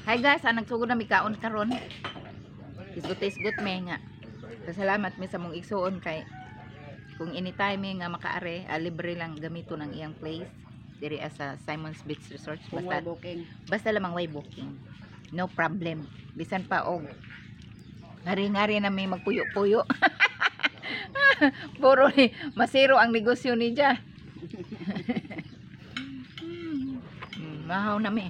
Hi guys, nagsugod na mi kaon karon. Isgot me nga. Pasalamat mi sa mong igsuon kay kung anytime mi nga makaare, libre lang gamito ng iyang place diri sa Simon's Beach Resort. Basta lamang way booking. No problem. Bisan pa og ngari-ngari na may magpuyo-puyo. Puro ni masiro ang negosyo ni Ja. Mahaw na mi.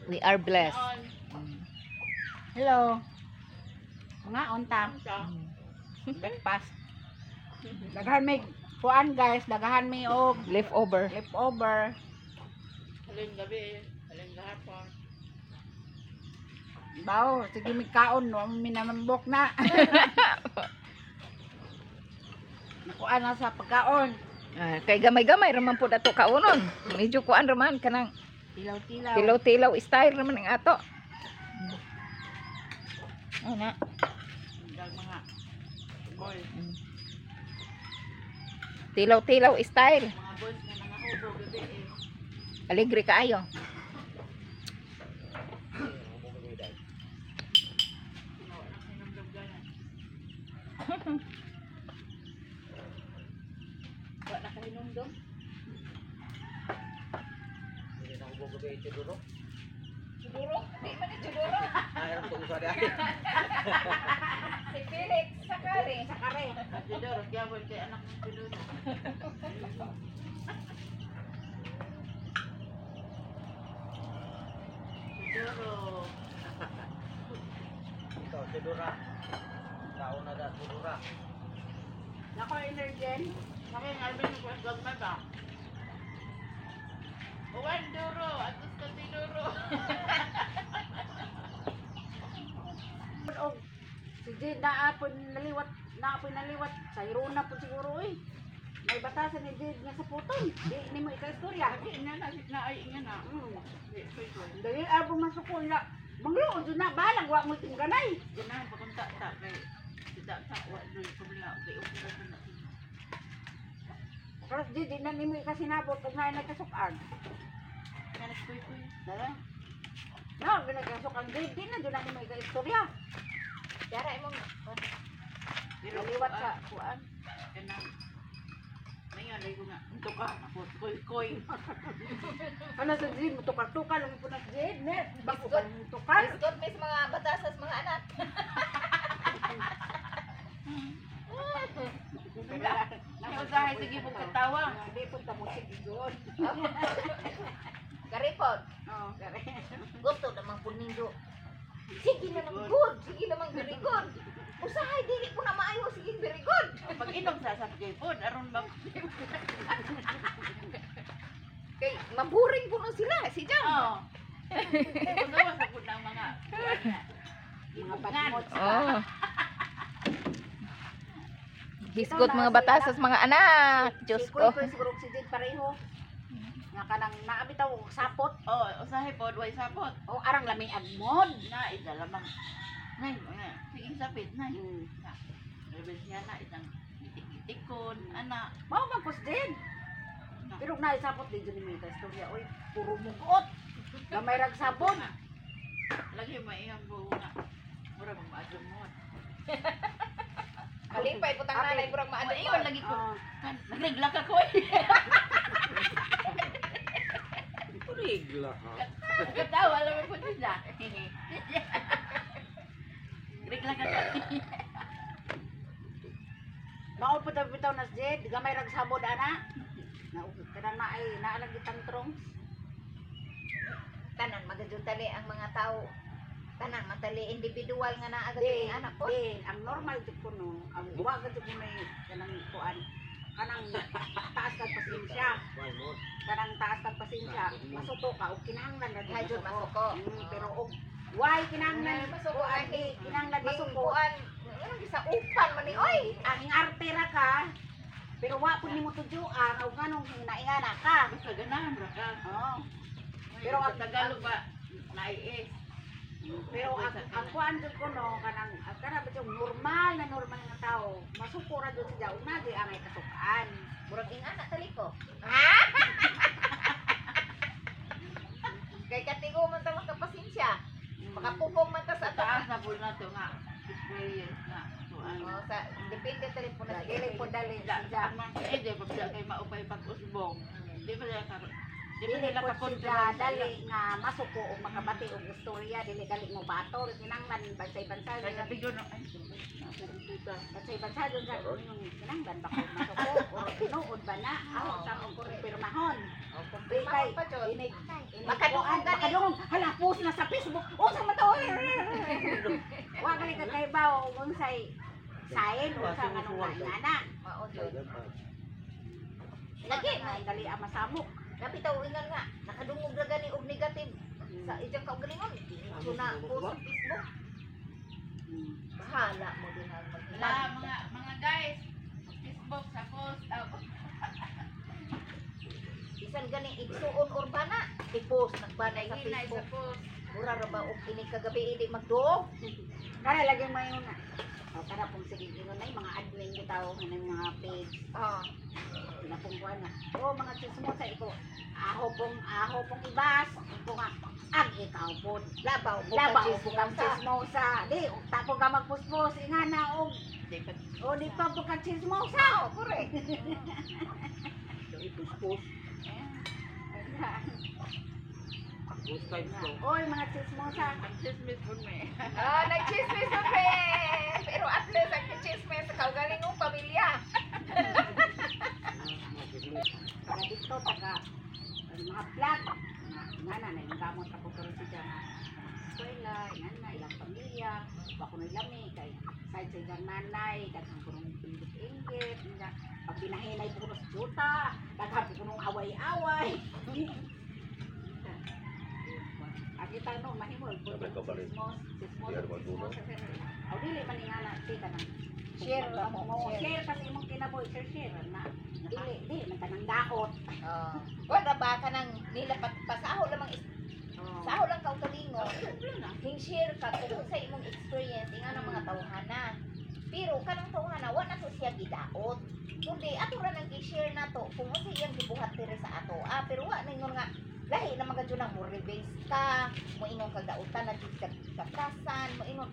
We are blessed. Hello. Mga onta. Breakfast. Daghan may kuan guys, daghan may og Leftover. leftover. Haling gabi, haling gahapon. Bawo, sige may kaon no, minamambok na. Nakuan na sa pagkaon. Kay gamay-gamay raman po dato kaunon. Medyo kuan raman kanang Tilaw-tilaw. tilaw-tilaw style raman ang ato. Ana. Dag mga boy, Tilaw-tilaw style. mga boys na nangahubo gabi eh. Alegre kaayo. Tinawa na hinumdumganan. Wa na kahinumdum. Siguro, di man ni siguro. Si Felix sakali. Sakare. Judor, gyapon kay anak ng Judor. Judoro. Ikaw, Tidura. Nauna na, Tidura. Nako energen. Sakay nga almin ko ang gagmay ba? Uwan duro, atus ka tinuro. Og si Jade naapon naliwat sa iruna po siguro eh. May batasan ni Jade nga sa putol. Di ni mo ika-istorya. Lagi na ay nga na. Di, koy. Dahil abo masuko na. Mangluod yun na balang wa mo tingganay. Ganahan pakunta ta kay tidak ta wa doy problema kay ukra na. Pero di na ni mo ikasinabot kung na nagkasukan. Kanas koy. Dala. No, ginagkasukan Jade di na doon na ni mo ika-istorya. Dara imong Naliwat sa kuan. Kana. Mayon ay ko nga. Ito ka ako koy. Ano sa Jade mo tukar-tukar lang po na Jade net. Bako ka tukar. Bisgot mis mga batasas mga anak. Napasahay sige po katawa. Di po ta mo sigod. Garipod. Oh, kare. Gusto namang punindo. Sige namang good. Sige namang very good. Usahay dili ko na maayo. Sige very good. Pag inom sa sakjay po, aron ba? Kay maburing po na sila. Si Jam. Oo. Pagawa sa po ng mga Mga patmot. Oh. Hisgot mga batasas mga anak. Diyos Si ko. Kuy siguro si Jade pareho. Nga kanang naabitaw og sapot Oh, usahay po, way sapot. o arang lami agmod. Na, lamang. Nay, sige sapit, nay. Rebels niya na, isang itik-itikon, anak. Mao man pos din. Pero na sapot din ni Mita istorya oy puro mugot. Gamay rag sabon. Lagi maiyang buo nga. Mura mong maadyo mo. Kalipay putang nanay burang maadyo. Maiyon lagi ko. Ah, Kan, nagregla ka ko eh. Rigla ka. Katawa lang mo po siya. Regla ka ko. mao pa bitaw na si Jade gamay rag sabon ana. Na kanang na ay naalag itang trong. Tanan magajuntali ang mga tao. Tanan matali individual nga naa agad Di, ang anak ko. di, ang normal jud ko no, ang wa gud ko may kanang kuan. Kanang taas kag pasensya. Why mo? Kanang taas kag pasensya. Masuko ka og kinahanglan ra Hay jud masuko. Pero og why kinahanglan Masuko kuan ani. di kinahanglan masuko. Kuan. Ano sa upan man ni oy. Ang arte ra ka. Pero wa pud nimo tudyoan og nganong naingana ka. Basta ganahan ra ka. Oh. Pero ang Tagalog ba, naiis. Pero ang kuan jud ko no kanang kana ba yung normal nga tao. Masuko ra jud siya ug nadi ang ay kasukaan. Murag ing anak tali ko. Makapupong man ta sa ato. Taas na po na ito nga. Experience nga. So, ano. Sa depende telepono sa Dili po dali Sa siya. eh, di ba siya kay maupay pag-usbong. Di ba siya karon? Di ba Dili nila po kakontrol siya dali nga masuko o makabati og istorya dili dali mo bato kinanglan bansay-bansa Kaya sabi ko, no, ay, bansay-bansa dun sa yung kinanglan ba ko masuko o tinuod ba na ako sa kong kumpirmahon. Di kay pa jud. inig Makadungog gani. makadungog hala post na sa Facebook o sa mato wa gali ka kay ba o unsay sign o sa anong ngana Mao jud. lagi na dali ang masamok. Tapi taw ingan nga nakadungog ra gani og negative sa ijang kaugalingon. So na post sa Facebook. Bahala mo din ang wala, mag mga guys, Facebook sa post, Bisan gani igsuon urbana, i-post nagbanay sa hinay sa Facebook. post. Mura ra ba og kini kagabi idi magduog? Kaya lagi mo yun na. O, kaya pong sige, yun na yung mga admin ko tao, ng mga page, Ah, pinapungkuhan na. O, mga chismosa, ito, aho pong ibas, ito nga, ang ikaw po, labaw mo labaw ka po kang chismosa. Di, tako ka magpuspos, nga na, Di pa, di pa po kang chismosa. Oh, correct. Ipuspos. Post time ko. Oy, mga chismosa. ang chismis po me. Ah, nagchismis mo pe. Pero at least ang chismis sa kaugalingong pamilya. Taga dito, taga, mga vlog. Nga na, naigamot ako pero siya nga, eskwela, na, ilang pamilya, bako na ilami, kay side sa ilang nanay, daghang ko nung pinggit-inggit, pag pinahinay po ko sa juta, daghang ko nung away-away. Kita no, mahimol po Sabi ka ba rin? sismos, Yan, matulog. o dili man nga na, tika na. Share lang mo, Share kasi imong kinaboy, share na. Dili, man tanang daot. Ah, wala ba ka nang nilapat pasaho lamang saho lang kaugalingo. Hing share ka kung sa imong experience inga ng mga tawhana. Pero kanang tawhana wa na to siya gidaot. Kundi ato ra nang i-share nato kung unsa iyang gibuhat diri sa ato. Ah, pero wa ningon nga lahi na mga junang mo rebase ka, mo ingon kag dautan na jud ka kaprasan, mo ingon.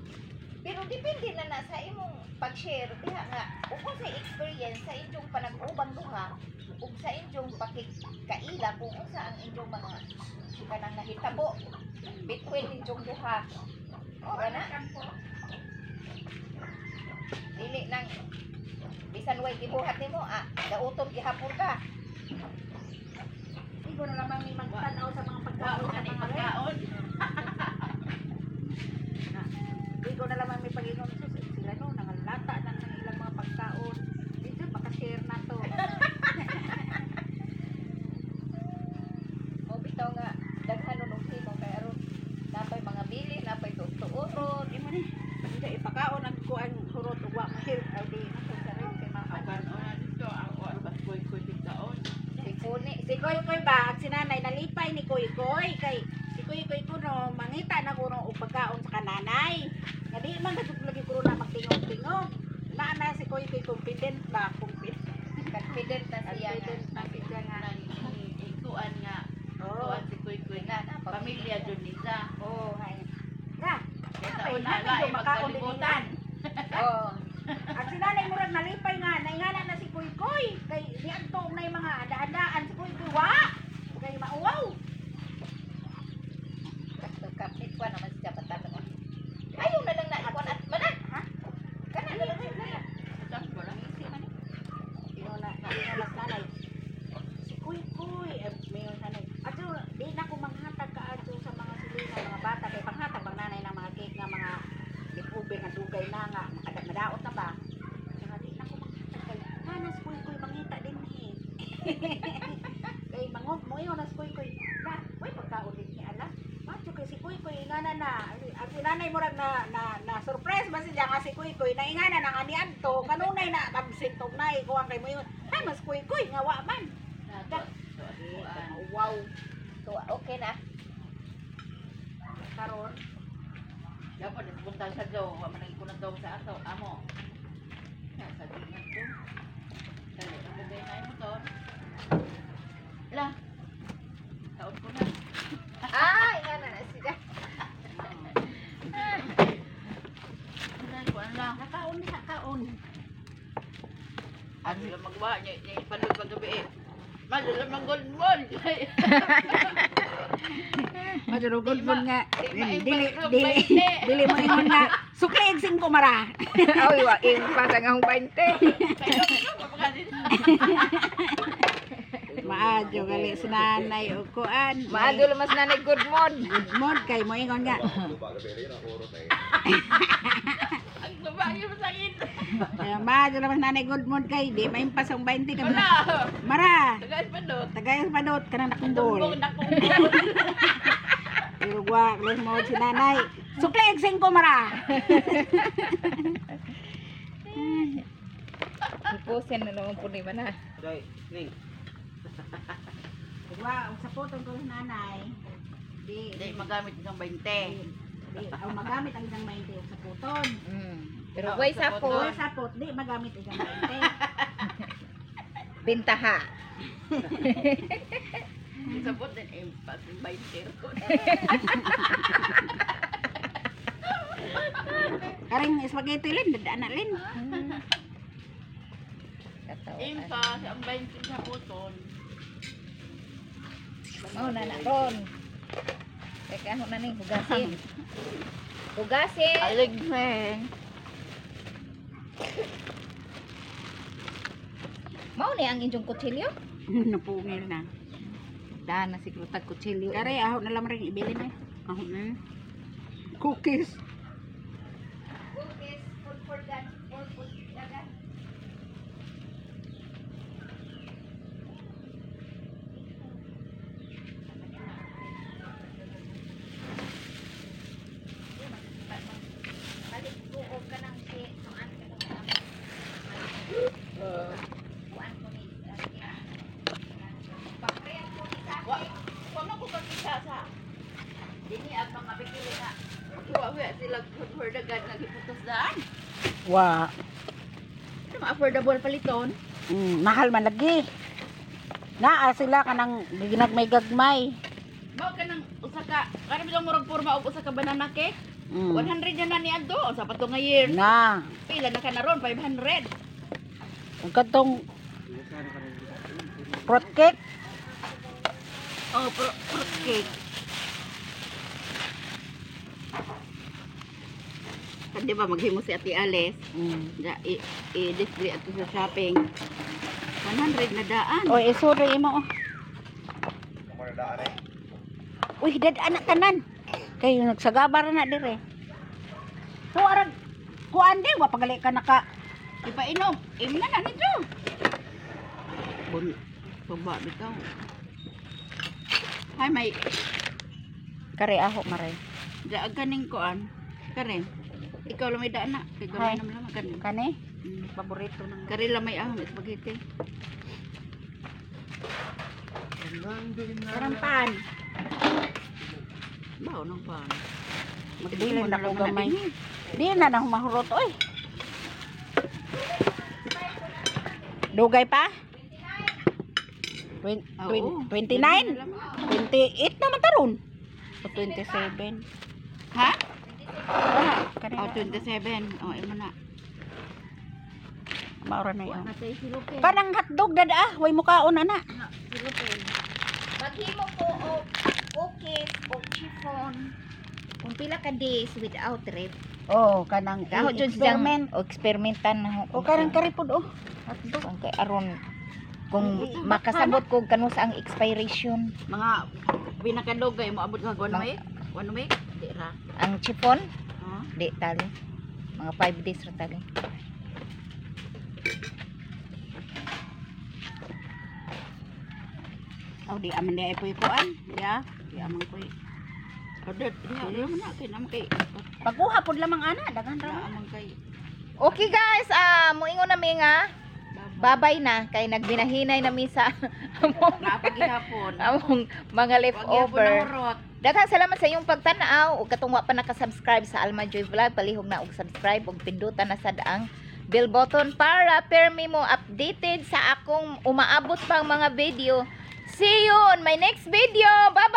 Pero depende na sa imong pag-share diha nga ug sa experience sa inyong panag-ubang duha ug sa inyong pakikaila kung unsa ang inyong mga kanang nahitabo between inyong duha. O na? Dili nang bisan way gibuhat nimo dauton gihapon ka. Hindi ko na lamang may magtanaw sa mga pagkaon Wow, sa ano mga rin. pagkaon? Hindi ko na lamang may pag-inom sila no, nangalata ng ilang mga pagkaon. Dito, makashare na to. O bitaw nga daghan nun og sino kay aron napay mga bili, napay tutuon. Di mo ni, hindi ipakaon ang ko ang hurot ug wa mahir aw di na sa rin kay mga Apan, o na dito, ang oras koy pagkaon. Si Koy Koy ba, ang sinanay nalipay ni Koy Koy kay si Koy Koy ko no mangita na ko no og pagkaon sa kananay. Nga di man gadug lagi ko na magtingog-tingog. Na si Koy Koy confident ba? Confident na siya nga. Confident na siya nga. Ikuan nga, Oo. ikuan si Kuy Kuy na, pamilya dun nisa. Oh, hay. Da. Kaya sa Ay, una natin la, yung makaon din magkalibutan. Oh, Ang sinanay murag nalipay nga, naingana na si Koy Koy. Kay di adto na yung mga daan-daan si Koy Koy wa. Kay mauwaw. kapit ko naman siya patatan. Ayaw na lang na ikuan at manak. Ha? Kana na lang siya. Tapos ko lang isi man. Inolas nanay. Si Koy Koy, mayon nanay. Ato, di na ko manghatag ka ato sa mga silina, mga bata. Kay panghatag bang nanay ng mga cake nga mga lipube nga dugay na nga. Madaot na ba? Saka di na ko manghatag kay, hanas Koy Koy, mangita din ni. Kay mangog mo yun, nas Koy Koy. Na, uy, pagkaon din ni ala. Macho kay si Koy Koy, ingana na. Ang sinanay mo lang na surprise ba siya nga si Koy Koy, na ingana na nga ni Anto, kanunay na, absintog na, ikuha kay mo yun. Ay, mas Koy Koy, nga wa man. Wow. So okay na. Karon, Dapat nagpunta sa daw, managi ko na daw sa ato, amo. Sa tingnan ko. Dali, ang gagay na yung motor. Ala, taon ko na. Ah, inga na siya. puton. Ano lang magawa niya, niya ipanood paggabi eh. Malalam ng gold ball. Madurugod mo nga. Di Dili, ma- dili, dili mo ingon nga. Sukli eksing ko mara. Oy, wa ing pasa nga hong 20. Maadyo gali si nanay o kuan. Maadyo lang mas nanay good mod. Good mood kay mo ingon nga. Ang babae mo sa akin. Kaya maadyo lang mas nanay good mood kay di maimpas ang 20 ka. Wala. Mara. Tagay pa doon. Tagayas padot ka na nakumbol. Tumbong na kumbol. Pero wa kaya mo si nanay. Sukli eksing ko mara. Ipusin na naman po ni Mana. Day, ning. Wa sa putong ko si nanay. Di Hindi magamit isang 20. ang magamit ang isang 20 sa puton. Pero Oh, way sa sa O po, sa pot, di magamit isang 20. bintaha. Sabot din eh, pag 20. Karing spaghetti lin, dadaan na lin. Impa, ang 20 sa puton. Oh, na ron. Teka, ano na ning hugasin. Hugasin. Aligmeng. Mao ni ang inyong kutsilyo? Napungil na. Daan na siguro tag kutsilyo. Kare, ahon na lang rin ibili na. Ahon na. Cookies. Cookies, food for God, or food dagat. Balik ko o ka ng si noan ka ng kuan ko ni Pakrayan ko ni sa Wa, wala ko kakita sa. Dini ang mga bikili na. Maghiwa-hiwa sila for the God nga giputos daan. Wa. Ano mga affordable paliton? Mahal man lagi. Naa sila kanang ginagmay-gagmay. Mao ka ng usa ka, karami lang murag porma og usa ka banana cake. 100 na ni adto sa pato nga year. Na. Pila na ka na ron 500. Ang katong fruit cake. Oh, fruit cake. Kan di ba maghimo si Ate Alice? Da i-display ato sa shopping. 100 na daan. Oy, sorry mo. Uy, dad anak tanan. Kay nagsagabar na dire. So arag kuan di wa pagali ka naka Ipainom. Imna na nito. Bon, soba bitaw. Hay may kare aho mare. daag kaning kuan. Kare. Ikaw lang may daan na. Kay Hay. gamay naman kanin. Kani paborito nang Kare lang may ahong spaghetti. karampan. Bao nang pan. Magdili na ko gamay. Di na nang mahurot oy. Dugay pa? Oo. 29? 28 naman taron. O 27. Ha? Wala. Kani Oh, 27. Oh, imo na. maura na yun. Matay silupin. Parang hotdog dada, way mukaon ana. Silupin. Maghimo ko og cookies o chiffon. Kung pila ka days without rep. Oh, kanang Kaho jud experiment. o eksperimentan na O karang karipod oh. hotdog kung kay aron kung makasabot ko kanus ang expiration. Mga pinakadugay mo abot nga 1 week? 1 week? Di ra. Ang chiffon Oh. di tali. Mga 5 days ra tali. Oh, di aman di ay puy kuan. Ya, di aman puy. Order, diha mo na kay naman kay. Pagkuha pod lamang ana, dagan ra. Amang kay. Okay guys, moingon na mi nga babay na kay nagbinahinay na mi sa Napagihapon. among mga leftover. Daghang salamat sa iyong pagtanaw ug katong wa pa naka-subscribe sa Alma Joy Vlog, palihog na og subscribe ug pindutan na sad ang bell button para permi mo updated sa akong umaabot pang mga video. See you on my next video. Bye.